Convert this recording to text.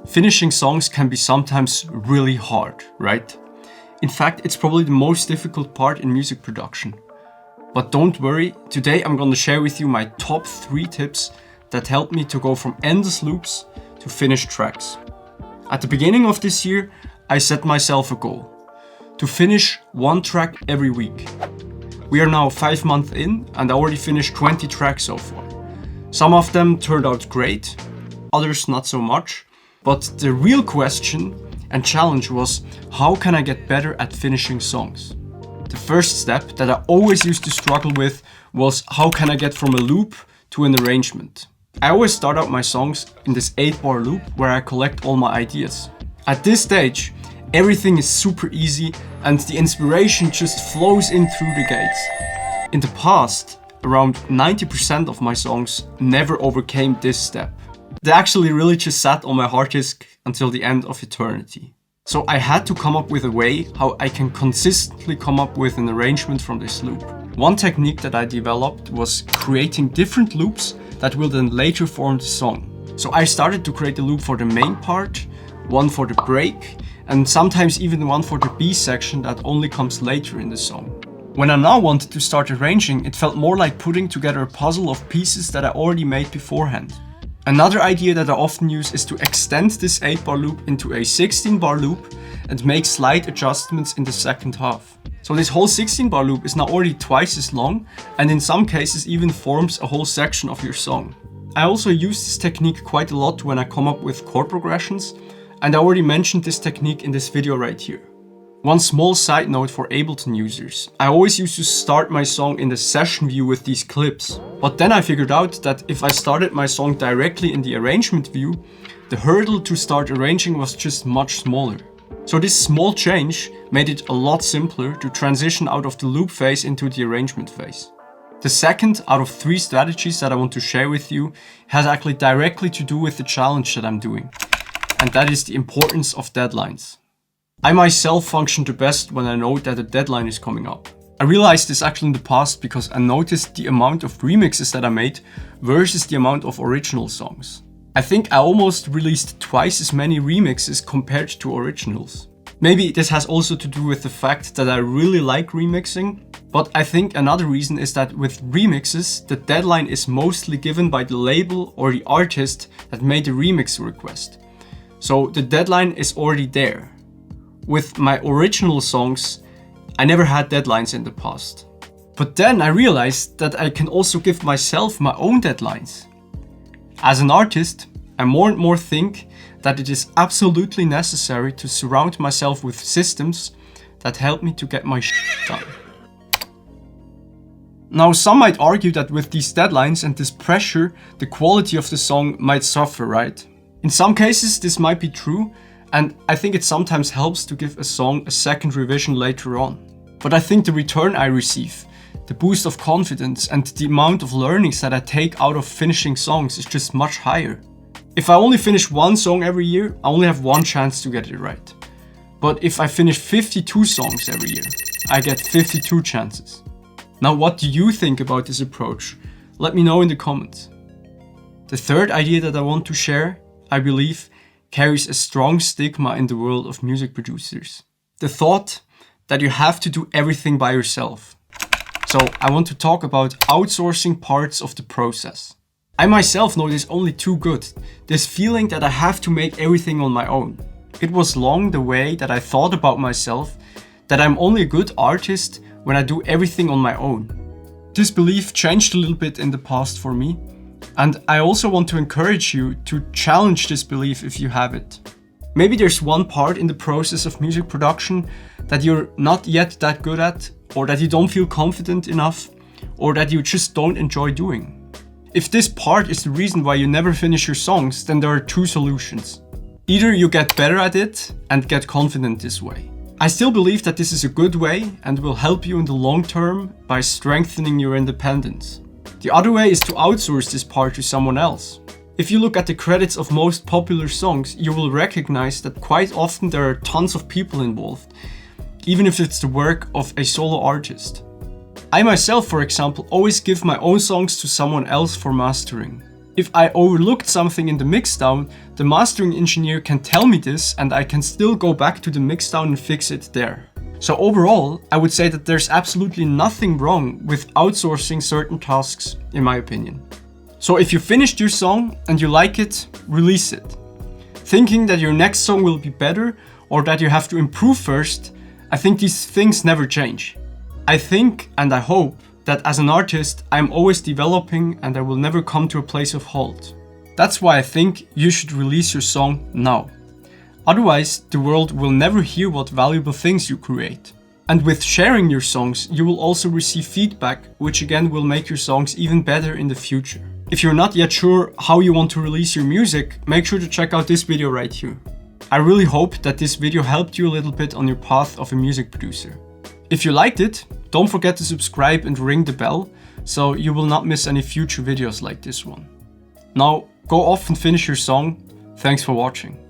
finishing songs can be sometimes really hard, right? In fact, it's probably the most difficult part in music production. But don't worry, today I'm gonna share with you my top 3 tips that helped me to go from endless loops to finished tracks. At the beginning of this year, I set myself a goal to finish 1 track every week. We are now 5 months in and I already finished 20 tracks so far. Some of them turned out great, others not so much. But the real question and challenge was, how can I get better at finishing songs? The first step that I always used to struggle with was, how can I get from a loop to an arrangement? I always start out my songs in this 8-bar loop where I collect all my ideas. At this stage, everything is super easy and the inspiration just flows in through the gates. In the past, around 90% of my songs never overcame this step. They actually really just sat on my hard disk until the end of eternity. So I had to come up with a way how I can consistently come up with an arrangement from this loop. One technique that I developed was creating different loops that will then later form the song. So I started to create a loop for the main part, one for the break, and sometimes even one for the B section that only comes later in the song. When I now wanted to start arranging, it felt more like putting together a puzzle of pieces that I already made beforehand. Another idea that I often use is to extend this 8-bar loop into a 16-bar loop and make slight adjustments in the second half. So this whole 16-bar loop is now already twice as long and in some cases even forms a whole section of your song. I also use this technique quite a lot when I come up with chord progressions, and I already mentioned this technique in this video right here. One small side note for Ableton users. I always used to start my song in the session view with these clips. But then I figured out that if I started my song directly in the arrangement view, the hurdle to start arranging was just much smaller. So this small change made it a lot simpler to transition out of the loop phase into the arrangement phase. The second out of 3 strategies that I want to share with you has actually directly to do with the challenge that I'm doing. And that is the importance of deadlines. I myself function the best when I know that a deadline is coming up. I realized this actually in the past because I noticed the amount of remixes that I made versus the amount of original songs. I think I almost released twice as many remixes compared to originals. Maybe this has also to do with the fact that I really like remixing, but I think another reason is that with remixes, the deadline is mostly given by the label or the artist that made the remix request. So the deadline is already there. With my original songs, I never had deadlines in the past. But then I realized that I can also give myself my own deadlines. As an artist, I more and more think that it is absolutely necessary to surround myself with systems that help me to get my shit done. Now, some might argue that with these deadlines and this pressure, the quality of the song might suffer, right? In some cases, this might be true, and I think it sometimes helps to give a song a second revision later on. But I think the return I receive, the boost of confidence and the amount of learnings that I take out of finishing songs is just much higher. If I only finish 1 song every year, I only have 1 chance to get it right. But if I finish 52 songs every year, I get 52 chances. Now, what do you think about this approach? Let me know in the comments. The third idea that I want to share, I believe, carries a strong stigma in the world of music producers. The thought that you have to do everything by yourself. So I want to talk about outsourcing parts of the process. I myself know this only too good, this feeling that I have to make everything on my own. It was long the way that I thought about myself, that I'm only a good artist when I do everything on my own. This belief changed a little bit in the past for me. And I also want to encourage you to challenge this belief if you have it. Maybe there's one part in the process of music production that you're not yet that good at, or that you don't feel confident enough, or that you just don't enjoy doing. If this part is the reason why you never finish your songs, then there are 2 solutions. Either you get better at it and get confident this way. I still believe that this is a good way and will help you in the long term by strengthening your independence. The other way is to outsource this part to someone else. If you look at the credits of most popular songs, you will recognize that quite often there are tons of people involved, even if it's the work of a solo artist. I myself, for example, always give my own songs to someone else for mastering. If I overlooked something in the mixdown, the mastering engineer can tell me this and I can still go back to the mixdown and fix it there. So overall, I would say that there's absolutely nothing wrong with outsourcing certain tasks, in my opinion. So if you finished your song and you like it, release it. Thinking that your next song will be better or that you have to improve first, I think these things never change. I think and I hope that as an artist, I'm always developing and I will never come to a place of halt. That's why I think you should release your song now. Otherwise, the world will never hear what valuable things you create. And with sharing your songs, you will also receive feedback, which again will make your songs even better in the future. If you're not yet sure how you want to release your music, make sure to check out this video right here. I really hope that this video helped you a little bit on your path of a music producer. If you liked it, don't forget to subscribe and ring the bell, so you will not miss any future videos like this one. Now, go off and finish your song. Thanks for watching.